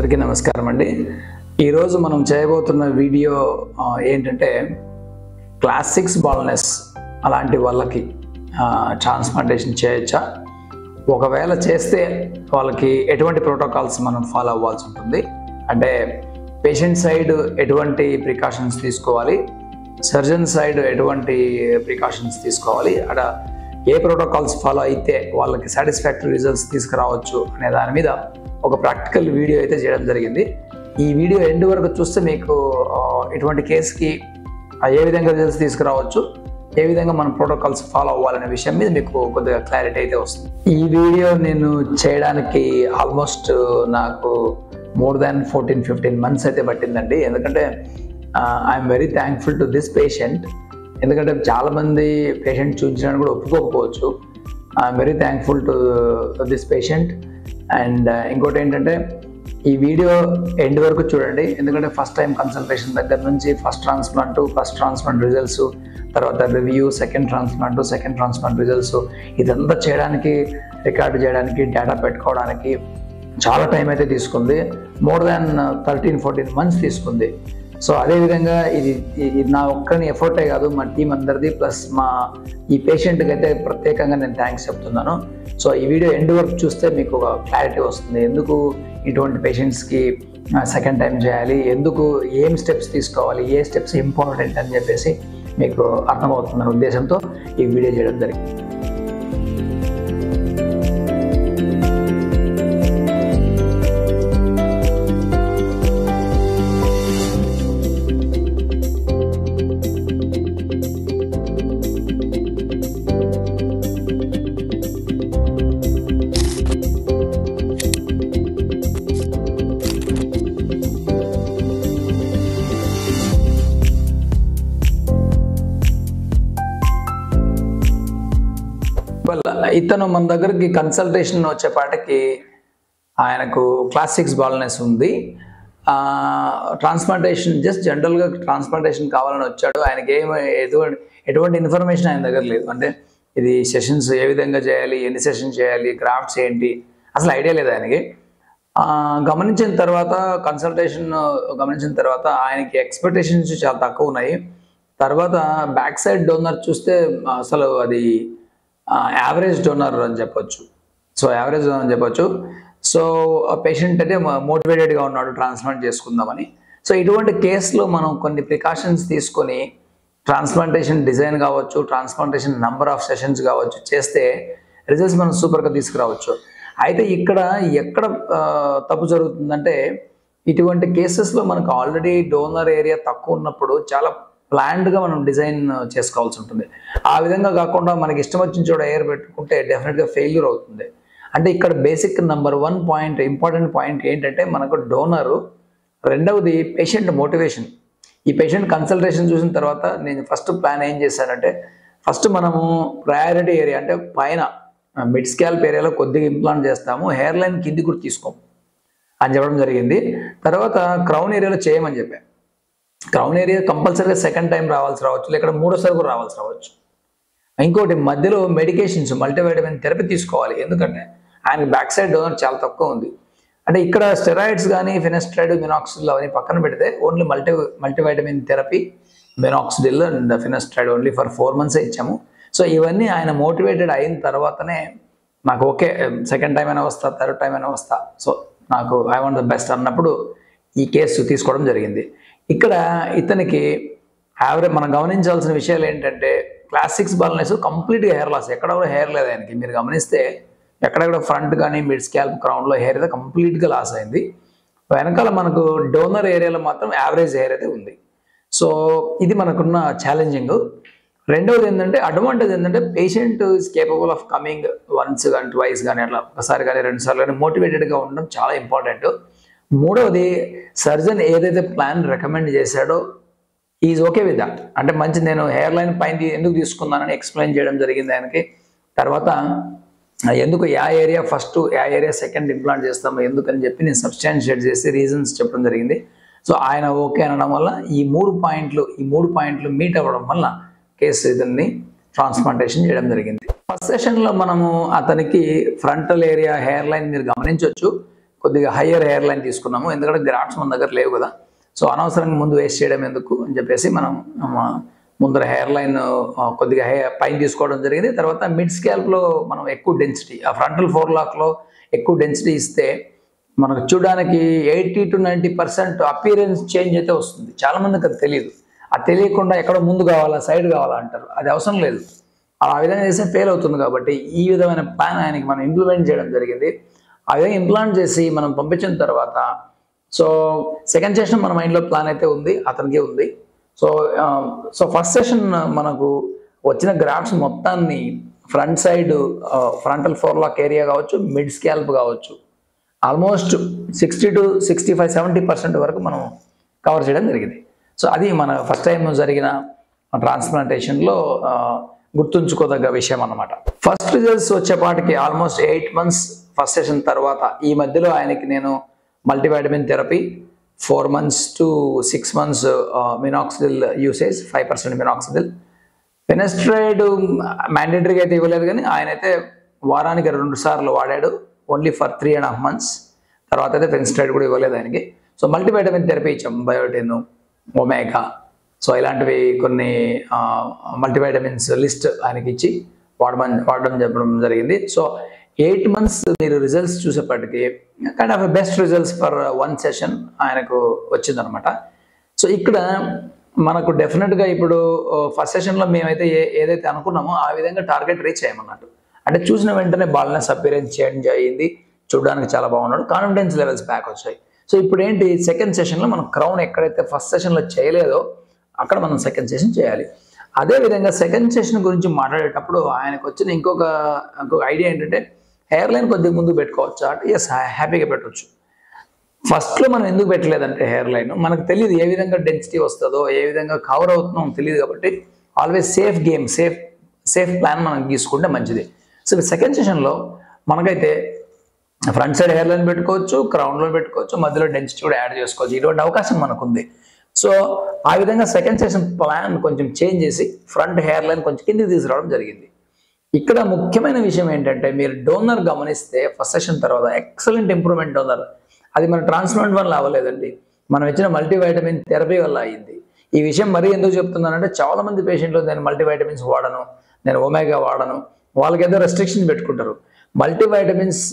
అందరికీ నమస్కారం అండి. ఈరోజు మనం చేయబోతున్న వీడియో ఏంటంటే క్లాస్ 6 బాల్నెస్ అలాంటి వాళ్ళకి ట్రాన్స్ప్లాంటేషన్ చేయొచ్చా, ఒకవేళ చేస్తే వాళ్ళకి ఎటువంటి ప్రోటోకాల్స్ మనం ఫాలో అవ్వాల్సి ఉంటుంది, అంటే పేషెంట్ సైడ్ ఎటువంటి ప్రికాషన్స్ తీసుకోవాలి, సర్జన్ సైడ్ ఎటువంటి ప్రికాషన్స్ తీసుకోవాలి, అక్కడ ఏ ప్రోటోకాల్స్ ఫాలో అయితే వాళ్ళకి సాటిస్ఫాక్టరీ రిజల్ట్స్ తీసుకురావచ్చు అనే దాని మీద ఒక ప్రాక్టికల్ వీడియో అయితే చేయడం జరిగింది. ఈ వీడియో ఎండ్ వరకు చూస్తే మీకు ఇటువంటి కేసుకి ఏ విధంగా రిజల్ట్స్ తీసుకురావచ్చు, ఏ విధంగా మనం ప్రోటోకాల్స్ ఫాలో అవ్వాలనే విషయం మీద మీకు కొద్దిగా క్లారిటీ అయితే వస్తుంది. ఈ వీడియో నేను చేయడానికి ఆల్మోస్ట్ నాకు మోర్ దాన్ 14-15 months అయితే పట్టిందండి. ఎందుకంటే I'm very thankful to this patient. ఎందుకంటే చాలామంది పేషెంట్ చూపించడానికి కూడా ఒప్పుకోకపోవచ్చు. I'm very thankful to this patient. And ఇంకోటి ఏంటంటే ఈ వీడియో ఎండ్ వరకు చూడండి, ఎందుకంటే ఫస్ట్ టైం కన్సల్టేషన్ దగ్గర నుంచి ఫస్ట్ ట్రాన్స్ప్లాంట్ రిజల్ట్స్, తర్వాత రివ్యూ, సెకండ్ ట్రాన్స్ప్లాంట్ రిజల్ట్స్, ఇదంతా చేయడానికి, రికార్డు చేయడానికి, డేటా పెట్టుకోవడానికి చాలా టైం అయితే తీసుకుంది. మోర్ దాన్ 13-14 months తీసుకుంది. సో అదేవిధంగా ఇది నా ఒక్కని ఎఫర్టే కాదు, మా టీం అందరిది, ప్లస్ ఈ పేషెంట్కి అయితే ప్రత్యేకంగా నేను థ్యాంక్స్ చెప్తున్నాను. సో ఈ వీడియో ఎండ్ వరకు చూస్తే మీకు ఒక క్లారిటీ వస్తుంది, ఎందుకు ఇటువంటి పేషెంట్స్కి సెకండ్ టైం చేయాలి, ఎందుకు ఏం స్టెప్స్ తీసుకోవాలి, ఏ స్టెప్స్ ఇంపార్టెంట్ అని చెప్పేసి మీకు అర్థమవుతుందనే ఉద్దేశంతో ఈ వీడియో చేయడం జరిగింది. ఇతను మన దగ్గరికి కన్సల్టేషన్ వచ్చేపాటికి ఆయనకు క్లాస్ 6 బాల్నెస్ ఉంది. ట్రాన్స్ప్లాంటేషన్ జస్ట్ జనరల్గా ట్రాన్స్ప్లాంటేషన్ కావాలని వచ్చాడు. ఆయనకి ఎటువంటి ఇన్ఫర్మేషన్ ఆయన దగ్గర లేదు. అంటే ఇది సెషన్స్ ఏ విధంగా చేయాలి, ఎన్ని సెషన్స్ చేయాలి, గ్రాఫ్ట్స్ ఏంటి, అసలు ఐడియా లేదు ఆయనకి. కన్సల్టేషన్ గమనించిన తర్వాత ఆయనకి ఎక్స్పెక్టేషన్స్ చాలా తక్కువ ఉన్నాయి. తర్వాత బ్యాక్ సైడ్ డోనర్ చూస్తే అసలు అది యావరేజ్ డోనర్ అని చెప్పొచ్చు. సో పేషెంట్ అయితే మోటివేటెడ్గా ఉన్నాడు ట్రాన్స్ప్లాంట్ చేసుకుందామని. సో ఇటువంటి కేసులో మనం కొన్ని ప్రికాషన్స్ తీసుకొని ట్రాన్స్ప్లాంటేషన్ డిజైన్ కావచ్చు, ట్రాన్స్ప్లాంటేషన్ నంబర్ ఆఫ్ సెషన్స్ కావచ్చు చేస్తే రిజల్ట్స్ మనం సూపర్గా తీసుకురావచ్చు. అయితే ఇక్కడ ఎక్కడ తప్పు జరుగుతుందంటే, ఇటువంటి కేసెస్లో మనకు ఆల్రెడీ డోనర్ ఏరియా తక్కువ ఉన్నప్పుడు చాలా ప్లాన్డ్గా మనం డిజైన్ చేసుకోవాల్సి ఉంటుంది. ఆ విధంగా కాకుండా మనకి ఇష్టం వచ్చిన చోట ఎయిర్ పెట్టుకుంటే డెఫినెట్గా ఫెయిల్యూర్ అవుతుంది. అంటే ఇక్కడ basic number 1 point, important point ఏంటంటే మనకు డోనరు, రెండవది పేషెంట్ మోటివేషన్. ఈ పేషెంట్ కన్సల్టేషన్ చూసిన తర్వాత నేను ఫస్ట్ ప్లాన్ ఏం చేశానంటే, ఫస్ట్ మనము ప్రయారిటీ ఏరియా అంటే పైన మిడ్ స్కాల్ప్ ఏరియాలో కొద్దిగా ఇంప్లాంట్ చేస్తాము, హెయిర్ లైన్ కింది కూడా తీసుకోము అని చెప్పడం జరిగింది. తర్వాత క్రౌన్ ఏరియాలో చేయమని చెప్పాను. క్రౌన్ ఏరియా కంపల్సరీగా సెకండ్ టైం రావచ్చు, లేకపోతే మూడోసారి కూడా రావచ్చు. ఇంకోటి మధ్యలో మెడికేషన్స్, మల్టీవైటమిన్ థెరపీ తీసుకోవాలి. ఎందుకంటే ఆయనకి బ్యాక్ సైడ్ డోనర్ చాలా తక్కువ ఉంది. అంటే ఇక్కడ స్టెరాయిడ్స్ కానీ ఫినెస్ట్రైడ్, మినాక్సిడిల్ అవన్నీ పక్కన పెడితే only multivitamin therapy, minoxidil and finasteride only for 4 months ఇచ్చాము. సో ఇవన్నీ ఆయన మోటివేటెడ్ అయిన తర్వాతనే నాకు ఓకే, సెకండ్ టైం అయినా వస్తా, థర్డ్ టైం అయినా వస్తా, సో నాకు ఐ వాంట్ ద బెస్ట్ అన్నప్పుడు ఈ కేసు తీసుకోవడం జరిగింది. ఇక్కడ ఇతనికి మనం గమనించాల్సిన విషయాలు ఏంటంటే, క్లాస్ 6 బాల్నెస్ కంప్లీట్గా హెయిర్ లాస్, ఎక్కడ కూడా హెయిర్ లేదు ఆయనకి. మీరు గమనిస్తే ఎక్కడెక్కడ ఫ్రంట్ కానీ మిడ్ స్కాల్ప్, క్రౌన్లో హెయిర్ అయితే కంప్లీట్గా లాస్ అయింది. వెనకాల మనకు డోనర్ ఏరియాలో మాత్రం యావరేజ్ హెయిర్ అయితే ఉంది. సో ఇది మనకున్న ఛాలెంజింగ్. రెండవది ఏంటంటే, అడ్వాంటేజ్ ఏంటంటే, patient is capable of coming once కానీ ట్వైస్ కానీ, అట్లా ఒకసారి కానీ 2 సార్లు కానీ మోటివేటెడ్గా ఉండడం చాలా ఇంపార్టెంట్. మూడవది, సర్జన్ ఏదైతే ప్లాన్ రికమెండ్ చేశాడో ఈజ్ ఓకే విత్ దట్. అంటే మంచి, నేను హెయిర్ లైన్ పైన ఎందుకు తీసుకున్నానని ఎక్స్ప్లెయిన్ చేయడం జరిగింది ఆయనకి. తర్వాత ఎందుకు yeah area first, yeah area second implant చేస్తాము ఎందుకని చెప్పి నేను సబ్స్టాన్షియేట్ చేసి రీజన్స్ చెప్పడం జరిగింది. సో ఆయన ఓకే అనడం వల్ల ఈ మూడు పాయింట్లు మీట్ అవ్వడం వల్ల కేసు ఇతన్ని ట్రాన్స్ప్లాంటేషన్ చేయడం జరిగింది. ఫస్ట్ సెషన్లో మనము అతనికి ఫ్రంటల్ ఏరియా హెయిర్ లైన్ మీరు గమనించవచ్చు, కొద్దిగా హయ్యర్ హెయిర్ లైన్ తీసుకున్నాము, ఎందుకంటే గ్రాఫ్ట్స్ మన దగ్గర లేవు కదా. సో అనవసరంగా ముందు వేస్ట్ చేయడం ఎందుకు అని చెప్పేసి మనం ముందర హెయిర్ లైన్ కొద్దిగా పైన తీసుకోవడం జరిగింది. తర్వాత మిడ్ స్కాల్ప్లో మనం ఎక్కువ డెన్సిటీ, ఆ ఫ్రంటల్ ఫోర్లాక్లో ఎక్కువ డెన్సిటీ ఇస్తే మనకు చూడడానికి 80 to 90% అపీరెన్స్ చేంజ్ అయితే వస్తుంది. చాలామందికి అది తెలియదు. అది తెలియకుండా ఎక్కడ ముందు కావాలా సైడ్ కావాలా అంటారు. అది అవసరం లేదు. ఆ విధంగా చేస్తే ఫెయిల్ అవుతుంది. కాబట్టి ఈ విధమైన ప్లాన్ ఆయనకి మనం ఇంప్లిమెంట్ చేయడం జరిగింది. ఆ విధంగా ఇంప్లాంట్ చేసి మనం పంపించిన తర్వాత సో సెకండ్ సెషన్ మన మైండ్లో ప్లాన్ అయితే ఉంది, అతనికి ఉంది. సో ఫస్ట్ సెషన్ మనకు వచ్చిన గ్రాఫ్ట్స్ మొత్తాన్ని ఫ్రంట్ సైడ్ ఫ్రంటల్ ఫోర్లాక్ ఏరియా కావచ్చు, మిడ్ స్కాల్ప్ కావచ్చు, ఆల్మోస్ట్ 60 to 65, 70% వరకు మనం కవర్ చేయడం జరిగింది. సో అది మన ఫస్ట్ టైం జరిగిన ట్రాన్స్ప్లాంటేషన్లో గుర్తుంచుకోదగ్గ విషయం అన్నమాట. ఫస్ట్ రిజల్ట్స్ వచ్చేపాటికి ఆల్మోస్ట్ 8 months ఫస్ట్ సెషన్ తర్వాత, ఈ మధ్యలో ఆయనకి నేను multivitamin therapy 4 months to 6 months minoxidil usage 5% minoxidil, finasteride మ్యాండేటరీగా అయితే ఇవ్వలేదు, కానీ ఆయన అయితే వారానికి 2 సార్లు వాడాడు, ఓన్లీ ఫర్ 3.5 months. తర్వాత అయితే ఫినెస్ట్రైడ్ కూడా ఇవ్వలేదు ఆయనకి. సో మల్టీవైటమిన్ థెరపీ ఇచ్చాం, బయోటిన్, ఒమేగా, సో ఇలాంటివి కొన్ని మల్టీవైటమిన్స్ లిస్ట్ ఆయనకి ఇచ్చి వాడడం చెప్పడం జరిగింది. సో 8 months మీరు రిజల్ట్స్ చూసేప్పటికి kind of best results for 1 session ఆయనకు వచ్చిందనమాట. సో ఇక్కడ మనకు డెఫినెట్గా ఇప్పుడు ఫస్ట్ సెషన్లో మేమైతే ఏదైతే అనుకున్నామో ఆ విధంగా టార్గెట్ రీచ్ అయ్యామన్నట్టు. అంటే చూసిన వెంటనే బాల్నెస్ అపియరెన్స్ చేంజ్ అయ్యింది, చూడడానికి చాలా బాగున్నాడు, కాన్ఫిడెన్స్ లెవెల్స్ బ్యాక్ వచ్చాయి. సో ఇప్పుడు ఏంటి, సెకండ్ సెషన్లో మనం క్రౌన్ ఎక్కడైతే ఫస్ట్ సెషన్లో చేయలేదో అక్కడ మనం సెకండ్ సెషన్ చేయాలి. అదేవిధంగా సెకండ్ సెషన్ గురించి మాట్లాడేటప్పుడు ఆయనకు వచ్చిన ఇంకొక ఐడియా ఏంటంటే హెయిర్ లైన్ కొద్దిగా ముందు పెట్టుకోవచ్చా అంటే ఎస్, హ్యాపీగా పెట్టవచ్చు. ఫస్ట్లో మనం ఎందుకు పెట్టలేదంటే హెయిర్ లైన్ మనకు తెలియదు ఏ విధంగా డెన్సిటీ వస్తుందో, ఏ విధంగా కవర్ అవుతుందో తెలియదు. కాబట్టి always safe game, safe plan మనం తీసుకుంటే మంచిది. సో సెకండ్ సెషన్లో మనకైతే ఫ్రంట్ సైడ్ హెయిర్ లైన్ పెట్టుకోవచ్చు, క్రౌన్లో పెట్టుకోవచ్చు, మధ్యలో డెన్సిటీ కూడా యాడ్ చేసుకోవచ్చు. ఇటువంటి అవకాశం మనకుంది. సో ఆ విధంగా సెకండ్ సెషన్ ప్లాన్ కొంచెం చేంజ్ చేసి ఫ్రంట్ హెయిర్ లైన్ కొంచెం కిందికి తీసుకురావడం జరిగింది. ఇక్కడ ముఖ్యమైన విషయం ఏంటంటే మీరు డోనర్ గమనిస్తే ఫస్ట్ సెషన్ తర్వాత ఎక్సలెంట్ ఇంప్రూవ్మెంట్ డోనర్. అది మన ట్రాన్స్ప్లాంట్ వల్ల అవ్వలేదండి, మనం ఇచ్చిన మల్టీవైటమిన్ థెరపీ వల్ల అయింది. ఈ విషయం మరీ ఎందుకు చెప్తున్నానంటే చాలా మంది పేషెంట్లు నేను మల్టీవైటమిన్స్ వాడను, నేను ఒమేగా వాడను, వాళ్ళకి ఏదో రెస్ట్రిక్షన్ పెట్టుకుంటారు. మల్టీవైటమిన్స్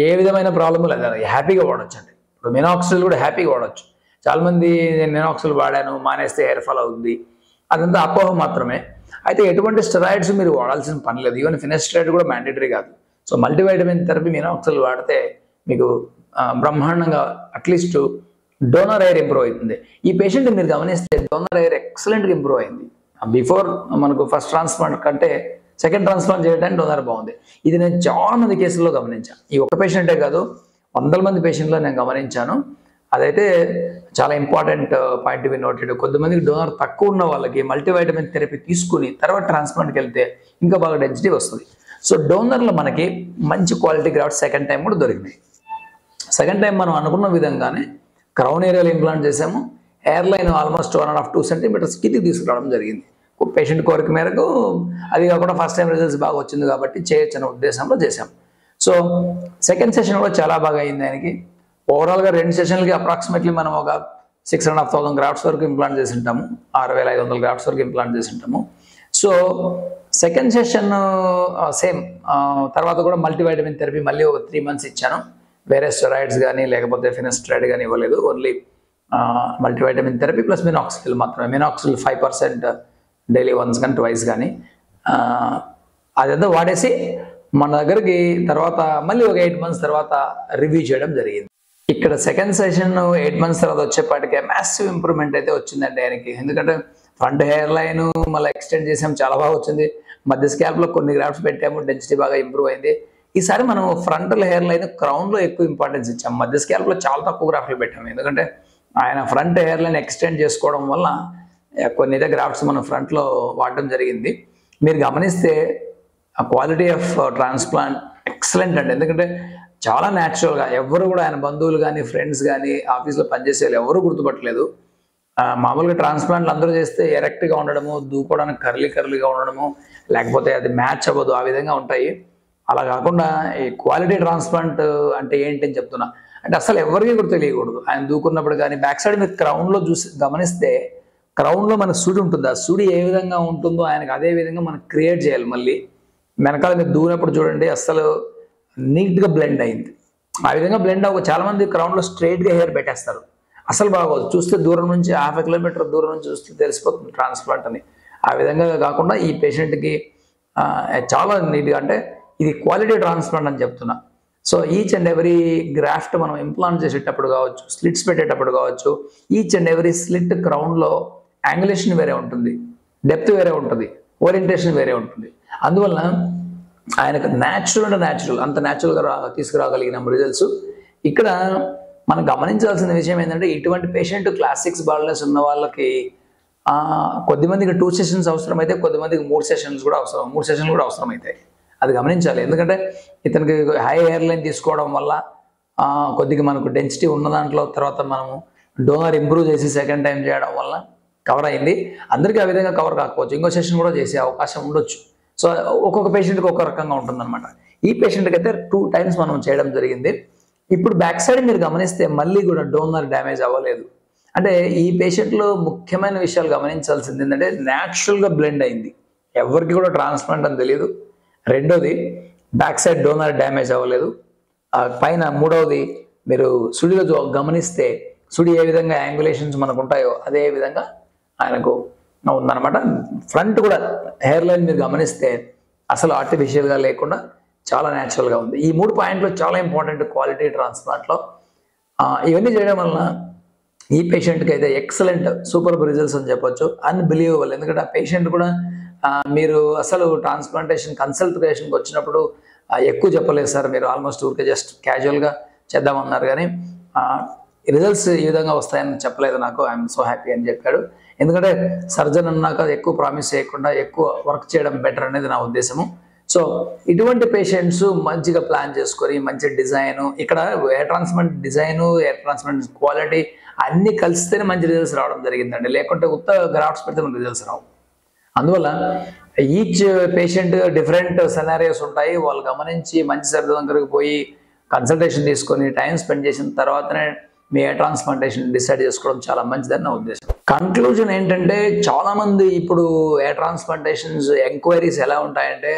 ఏ విధమైన ప్రాబ్లమ్ లేదు, హ్యాపీగా వాడచ్చు అండి. ఇప్పుడు మినాక్సిల్ కూడా హ్యాపీగా వాడచ్చు. చాలామంది నేను మినాక్సిల్ వాడాను మానేస్తే హెయిర్ ఫాల్ అవుతుంది, అదంతా అపోహ మాత్రమే. అయితే ఎటువంటి స్టెరాయిడ్స్ మీరు వాడాల్సిన పని లేదు, ఈవెన్ ఫినెస్ట్రైడ్ కూడా మ్యాండేటరీ కాదు. సో మల్టీవైటమిన్ థెరపీ మినాక్సిల్ వాడితే మీకు బ్రహ్మాండంగా అట్లీస్ట్ డోనర్ ఎయిర్ ఇంప్రూవ్ అవుతుంది. ఈ పేషెంట్ మీరు గమనిస్తే డోనర్ ఎయిర్ ఎక్సలెంట్గా ఇంప్రూవ్ అయింది. బిఫోర్ మనకు ఫస్ట్ ట్రాన్స్ప్లాంట్ కంటే సెకండ్ ట్రాన్స్ప్లాంట్ చేయడానికి డోనర్ బాగుంది. ఇది నేను చాలా మంది కేసుల్లో గమనించాను. ఈ ఒక్క పేషెంటే కాదు, 100 మంది పేషెంట్లో నేను గమనించాను. అదైతే చాలా important point to be noted. కొంతమందికి డోనర్ తక్కువ ఉన్న వాళ్ళకి మల్టీవైటమిన్ థెరపీ తీసుకుని తర్వాత ట్రాన్స్ప్లాంట్కి వెళ్తే ఇంకా బాగా డెన్సిటీ వస్తుంది. సో డోనర్లో మనకి మంచి క్వాలిటీ గ్రాఫ్ట్స్ సెకండ్ టైం కూడా దొరికినాయి. సెకండ్ టైం మనం అనుకున్న విధంగానే క్రౌన్ ఏరియాలో ఇంప్లాంట్ చేసాము. హెయిర్ లైన్ ఆల్మోస్ట్ 1.5-2 centimeters కిందికి తీసుకురావడం జరిగింది. పేషెంట్ కోరిక మేరకు. అది కాకుండా ఫస్ట్ టైం రిజల్ట్స్ బాగా వచ్చింది కాబట్టి చేయొచ్చు అనే ఉద్దేశంలో చేసాం. సో సెకండ్ సెషన్ కూడా చాలా బాగా అయింది ఆయనకి. ఓవరాల్గా 2 సెషన్లకి అప్రాక్సిమేట్లీ మనం ఒక 6,500 గ్రాఫ్ట్స్ వరకు ఇంప్లాంట్ చేసి ఉంటాము, 6,500 గ్రాఫ్ట్స్ వరకు ఇంప్లాంట్ చేసి ఉంటాము. సో సెకండ్ సెషన్ సేమ్ తర్వాత కూడా మల్టీవైటమిన్ థెరపీ మళ్ళీ ఒక 3 months ఇచ్చాను. వేరే స్టెరాయిడ్స్ కానీ లేకపోతే ఫినెస్ట్రైడ్ కానీ ఇవ్వలేదు, ఓన్లీ మల్టీవైటమిన్ థెరపీ ప్లస్ మినాక్సిల్ మాత్రమే. మినాక్సిల్ 5% డైలీ వన్స్ కానీ ట్వైస్ కానీ అదంతా వాడేసి మన దగ్గరికి తర్వాత మళ్ళీ ఒక 8 months తర్వాత రివ్యూ చేయడం జరిగింది. ఇక్కడ సెకండ్ సెషన్ 8 months తర్వాత వచ్చేపాటికే మ్యాసివ్ ఇంప్రూవ్మెంట్ అయితే వచ్చిందండి ఆయనకి. ఎందుకంటే ఫ్రంట్ హెయిర్ లైన్ మళ్ళీ ఎక్స్టెండ్ చేసాం, చాలా బాగా వచ్చింది. మధ్య స్కాల్ప్లో కొన్ని గ్రాఫ్ట్స్ పెట్టాము, డెన్సిటీ బాగా ఇంప్రూవ్ అయింది. ఈసారి మనం ఫ్రంటల్ హెయిర్ లైన్ క్రౌన్లో ఎక్కువ ఇంపార్టెన్స్ ఇచ్చాము, మధ్య స్కాల్ప్లో చాలా తక్కువ గ్రాఫ్ట్లు పెట్టాము. ఎందుకంటే ఆయన ఫ్రంట్ హెయిర్ లైన్ ఎక్స్టెండ్ చేసుకోవడం వల్ల కొన్ని అయితే గ్రాఫ్ట్స్ మనం ఫ్రంట్లో వాడడం జరిగింది. మీరు గమనిస్తే ఆ క్వాలిటీ ఆఫ్ ట్రాన్స్ప్లాంట్ ఎక్సలెంట్ అండి. ఎందుకంటే చాలా న్యాచురల్గా ఎవరు కూడా ఆయన బంధువులు కానీ ఫ్రెండ్స్ కానీ ఆఫీస్లో పనిచేసే ఎవరు గుర్తుపట్టలేదు. మామూలుగా ట్రాన్స్ప్లాంట్లు అందరూ చేస్తే ఎరెక్ట్గా ఉండడము, దూకోవడానికి కర్లీగా ఉండడము, లేకపోతే అది మ్యాచ్ అవ్వదు, ఆ విధంగా ఉంటాయి. అలా కాకుండా ఈ క్వాలిటీ ట్రాన్స్ప్లాంట్ అంటే ఏంటి అని చెప్తున్నా. అంటే అసలు ఎవరికి కూడా తెలియకూడదు. ఆయన దూకున్నప్పుడు కానీ బ్యాక్ సైడ్ మీరు క్రౌన్లో చూసి గమనిస్తే క్రౌన్లో మనకు సుడి ఉంటుంది. ఆ సుడి ఏ విధంగా ఉంటుందో ఆయనకు అదే విధంగా మనం క్రియేట్ చేయాలి. మళ్ళీ వెనకాల మీరు దూనప్పుడు చూడండి అసలు నీట్గా బ్లెండ్ అయింది. ఆ విధంగా బ్లెండ్ అవ్వ చాలా మంది క్రౌన్లో స్ట్రైట్గా హెయిర్ పెట్టేస్తారు. అసలు బాగోదు. చూస్తే దూరం నుంచి 1/2 కిలోమీటర్ దూరం నుంచి చూస్తే తెలిసిపోతుంది ట్రాన్స్ప్లాంట్ అని. ఆ విధంగా కాకుండా ఈ పేషెంట్కి చాలా నీట్గా, అంటే ఇది క్వాలిటీ ట్రాన్స్ప్లాంట్ అని చెప్తున్నా. So each and every graft మనం ఇంప్లాంట్ చేసేటప్పుడు కావచ్చు, స్లిట్స్ పెట్టేటప్పుడు కావచ్చు, ఈచ్ అండ్ ఎవ్రీ స్లిట్ క్రౌన్లో యాంగులేషన్ వేరే ఉంటుంది, డెప్త్ వేరే ఉంటుంది, ఓరియంటేషన్ వేరే ఉంటుంది. అందువల్ల ఆయనకు న్యాచురల్ అంటే న్యాచురల్, అంత న్యాచురల్గా తీసుకురాగలిగిన రిజల్ట్స్. ఇక్కడ మనం గమనించాల్సిన విషయం ఏంటంటే ఇటువంటి పేషెంట్ క్లాస్ 6 బాల్నెస్ ఉన్న వాళ్ళకి కొద్దిమందికి 2 సెషన్స్ అవసరమైతే, కొద్దిమందికి 3 సెషన్స్ కూడా అవసరం, 3 సెషన్లు కూడా అవసరం అవుతాయి. అది గమనించాలి. ఎందుకంటే ఇతనికి హై హెయిర్ లైన్ తీసుకోవడం వల్ల కొద్దిగా మనకు డెన్సిటీ ఉన్న దాంట్లో తర్వాత మనము డోనర్ ఇంప్రూవ్ చేసి సెకండ్ టైం చేయడం వల్ల కవర్ అయింది. అందరికీ ఆ విధంగా కవర్ కాకపోవచ్చు, ఇంకో సెషన్ కూడా చేసే అవకాశం ఉండొచ్చు. సో ఒక్కొక్క పేషెంట్కి ఒక్కొక్క రకంగా ఉంటుందన్నమాట. ఈ పేషెంట్కి అయితే 2 టైమ్స్ మనం చేయడం జరిగింది. ఇప్పుడు బ్యాక్ సైడ్ మీరు గమనిస్తే మళ్ళీ కూడా డోనర్ డ్యామేజ్ అవ్వలేదు. అంటే ఈ పేషెంట్లో ముఖ్యమైన విషయాలు గమనించాల్సింది ఏంటంటే న్యాచురల్గా బ్లెండ్ అయింది, ఎవరికి కూడా ట్రాన్స్ప్లాంట్ అని తెలియదు. రెండోది బ్యాక్ సైడ్ డోనర్ డ్యామేజ్ అవ్వలేదు. పైన మూడవది మీరు సుడిలో గమనిస్తే సుడి ఏ విధంగా యాంగులేషన్స్ మనకు ఉంటాయో అదే విధంగా ఆయనకు ఉందన్నమాట. ఫ్రంట్ కూడా హెయిర్ లైన్ మీరు గమనిస్తే అసలు ఆర్టిఫిషియల్గా లేకుండా చాలా న్యాచురల్గా ఉంది. ఈ 3 పాయింట్లు చాలా ఇంపార్టెంట్ క్వాలిటీ ట్రాన్స్ప్లాంట్లో. ఇవన్నీ చేయడం వలన ఈ పేషెంట్కి అయితే ఎక్సలెంట్ సూపర్ రిజల్ట్స్ అని చెప్పొచ్చు. అన్బిలీవబుల్. ఎందుకంటే ఆ పేషెంట్ కూడా మీరు అసలు ట్రాన్స్ప్లాంటేషన్ కన్సల్టేషన్కి వచ్చినప్పుడు ఎక్కువ చెప్పలేదు సార్, మీరు ఆల్మోస్ట్ ఊరికే జస్ట్ క్యాజువల్గా చేద్దామన్నారు, కానీ రిజల్ట్స్ ఈ విధంగా వస్తాయని చెప్పలేదు నాకు. ఐఎమ్ సో హ్యాపీ అని చెప్పాడు. ఎందుకంటే సర్జన్ అన్నాక ఎక్కువ ప్రామిస్ చేయకుండా ఎక్కువ వర్క్ చేయడం బెటర్ అనేది నా ఉద్దేశము. సో ఇటువంటి పేషెంట్స్ మంచిగా ప్లాన్ చేసుకొని మంచి డిజైన్, ఇక్కడ hair transplant design, hair transplant quality అన్నీ కలిస్తేనే మంచి రిజల్ట్స్ రావడం జరిగిందండి. లేకుంటే ఉత్త గ్రాఫ్ట్స్ పెడితే మనకు రిజల్ట్స్ రావు. అందువల్ల ఈచ్ పేషెంట్ డిఫరెంట్ సెనారియోస్ ఉంటాయి. వాళ్ళు గమనించి మంచి సర్జన్ దగ్గరికి పోయి కన్సల్టేషన్ తీసుకొని టైం స్పెండ్ చేసిన తర్వాతనే మీ హెయిర్ ట్రాన్స్ప్లాంటేషన్ డిసైడ్ చేసుకోవడం చాలా మంచిదని నా ఉద్దేశం. కన్క్లూజన్ ఏంటంటే చాలామంది ఇప్పుడు హెయిర్ ట్రాన్స్ప్లాంటేషన్స్ ఎంక్వైరీస్ ఎలా ఉంటాయంటే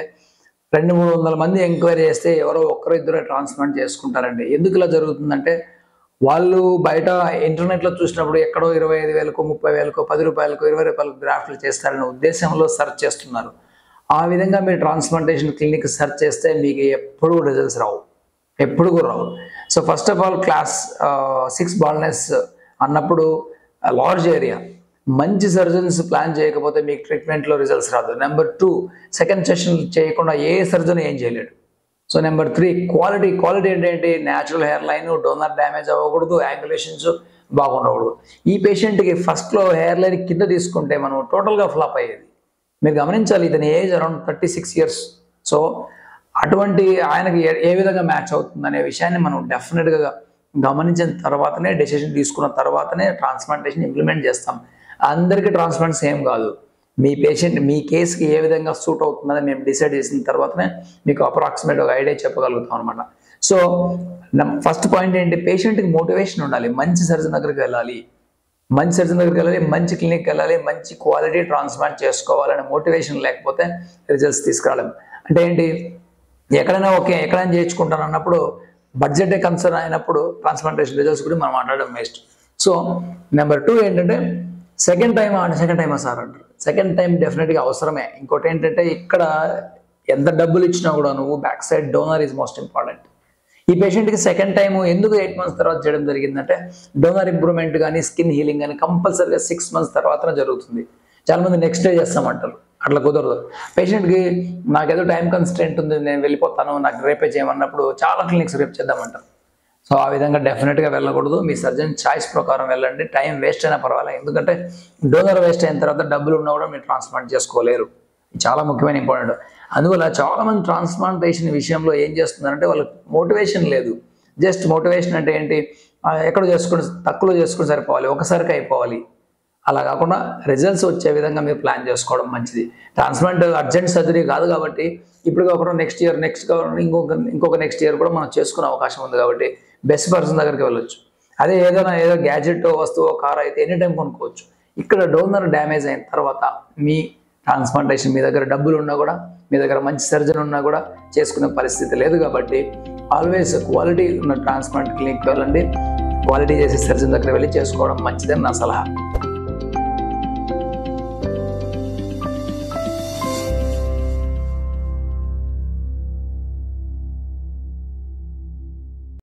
200-300 మంది ఎంక్వైరీ చేస్తే ఎవరో ఒక్కరు ఇద్దరు ట్రాన్స్ప్లాంట్ చేసుకుంటారండి. ఎందుకు ఇలా జరుగుతుందంటే వాళ్ళు బయట ఇంటర్నెట్లో చూసినప్పుడు ఎక్కడో 25,000కు 30,000కు 10 రూపాయలకు 20 రూపాయలకు గ్రాఫ్ట్లు చేస్తారనే ఉద్దేశంలో సెర్చ్ చేస్తున్నారు. ఆ విధంగా మీరు ట్రాన్స్ప్లాంటేషన్ క్లినిక్ సెర్చ్ చేస్తే మీకు ఎప్పుడూ రిజల్ట్స్ రావు, ఎప్పుడు కూడా రావు. So first of all class 6 baldness అన్నప్పుడు లార్జ్ ఏరియా, మంచి సర్జన్స్ ప్లాన్ చేయకపోతే మీకు ట్రీట్మెంట్లో రిజల్ట్స్ రాదు. నెంబర్ 2 సెకండ్ సెషన్ చేయకుండా ఏ సర్జన్ ఏం చేయలేడు. సో నెంబర్ 3 క్వాలిటీ ఏంటంటే natural hair line, donor damage అవ్వకూడదు, యాంగులేషన్స్ బాగుండకూడదు. ఈ పేషెంట్కి ఫస్ట్లో హెయిర్ లైన్ కింద తీసుకుంటే మనం టోటల్గా ఫ్లాప్ అయ్యేది. మీరు గమనించాలి, ఇతని ఏజ్ అరౌండ్ 36 ఇయర్స్. సో అటువంటి ఆయనకి ఏ విధంగా మ్యాచ్ అవుతుంది అనే విషయాన్ని మనం డెఫినెట్గా గమనించిన తర్వాతనే, డెసిషన్ తీసుకున్న తర్వాతనే ట్రాన్స్ప్లాంటేషన్ ఇంప్లిమెంట్ చేస్తాం. అందరికీ ట్రాన్స్ప్లాంట్ సేమ్ కాదు. మీ పేషెంట్ మీ కేసుకి ఏ విధంగా సూట్ అవుతుందని మేము డిసైడ్ చేసిన తర్వాతనే మీకు అప్రాక్సిమేట్ ఒక ఐడియా చెప్పగలుగుతాం అనమాట. సో ఫస్ట్ పాయింట్ ఏంటి, పేషెంట్కి మోటివేషన్ ఉండాలి. మంచి సర్జన్ దగ్గరికి వెళ్ళాలి, మంచి క్లినిక్కి వెళ్ళాలి, మంచి క్వాలిటీ ట్రాన్స్ప్లాంట్ చేసుకోవాలనే మోటివేషన్ లేకపోతే రిజల్ట్స్ తీసుకురాలేము. అంటే ఏంటి, ఎక్కడైనా ఓకే ఎక్కడైనా చేయించుకుంటాను అన్నప్పుడు బడ్జెటే కన్సర్న్ అయినప్పుడు ట్రాన్స్ప్లాంటేషన్ రిజల్ట్స్ కూడా మనం మాట్లాడడం వేస్ట్. సో నెంబర్ 2 ఏంటంటే సెకండ్ టైమా సార్ అంటారు. సెకండ్ టైం డెఫినెట్గా అవసరమే. ఇంకోటి ఏంటంటే ఇక్కడ ఎంత డబ్బులు ఇచ్చినా కూడా నువ్వు back side donor is most important. ఈ పేషెంట్కి సెకండ్ టైం ఎందుకు 8 మంత్స్ తర్వాత చేయడం జరిగిందంటే డోనర్ ఇంప్రూవ్మెంట్ కానీ స్కిన్ హీలింగ్ కానీ కంపల్సరీగా 6 మంత్స్ తర్వాతనే జరుగుతుంది. చాలామంది నెక్స్ట్ డే చేస్తామంటారు, అట్లా కుదరదు. పేషెంట్కి నాకేదో టైం కన్స్టెంట్ ఉంది, నేను వెళ్ళిపోతాను, నాకు రేపే చేయమన్నప్పుడు చాలా క్లినిక్స్ రేపు చేద్దామంటారు. సో ఆ విధంగా డెఫినెట్గా వెళ్ళకూడదు. మీ సర్జన్ చాయిస్ ప్రకారం వెళ్ళండి. టైం వేస్ట్ అయినా పర్వాలేదు, ఎందుకంటే డోనర్ వేస్ట్ అయిన తర్వాత డబ్బులు ఉన్నా కూడా మీరు ట్రాన్స్ప్లాంట్ చేసుకోలేరు. చాలా ముఖ్యమైన ఇంపార్టెంట్. అందువల్ల చాలామంది ట్రాన్స్ప్లాంటేషన్ విషయంలో ఏం చేస్తున్నారంటే వాళ్ళకి మోటివేషన్ లేదు. జస్ట్ మోటివేషన్ అంటే ఏంటి, ఎక్కడ చేసుకుని తక్కువలో చేసుకుని సరిపోవాలి, ఒకసారికి అయిపోవాలి అలా కాకుండా రిజల్ట్స్ వచ్చే విధంగా మీరు ప్లాన్ చేసుకోవడం మంచిది. ట్రాన్స్ప్లాంట్ అర్జెంట్ సర్జరీ కాదు కాబట్టి ఇప్పుడు కాకుండా నెక్స్ట్ ఇయర్ ఇంకొక నెక్స్ట్ ఇయర్ కూడా మనం చేసుకునే అవకాశం ఉంది కాబట్టి బెస్ట్ పర్సన్ దగ్గరికి వెళ్ళొచ్చు. అదే ఏదో గ్యాజెట్ వస్తువు కార్ అయితే ఎనీ టైం కొనుక్కోవచ్చు. ఇక్కడ డోనర్ డ్యామేజ్ అయిన తర్వాత మీ ట్రాన్స్ప్లాంటేషన్ మీ దగ్గర డబ్బులు ఉన్నా కూడా, మీ దగ్గర మంచి సర్జన్ ఉన్నా కూడా చేసుకునే పరిస్థితి లేదు కాబట్టి ఆల్వేస్ క్వాలిటీ ఉన్న ట్రాన్స్ప్లాంట్ క్లినిక్కి వెళ్ళండి. క్వాలిటీ చేసే సర్జన్ దగ్గర వెళ్ళి చేసుకోవడం మంచిదని నా సలహా.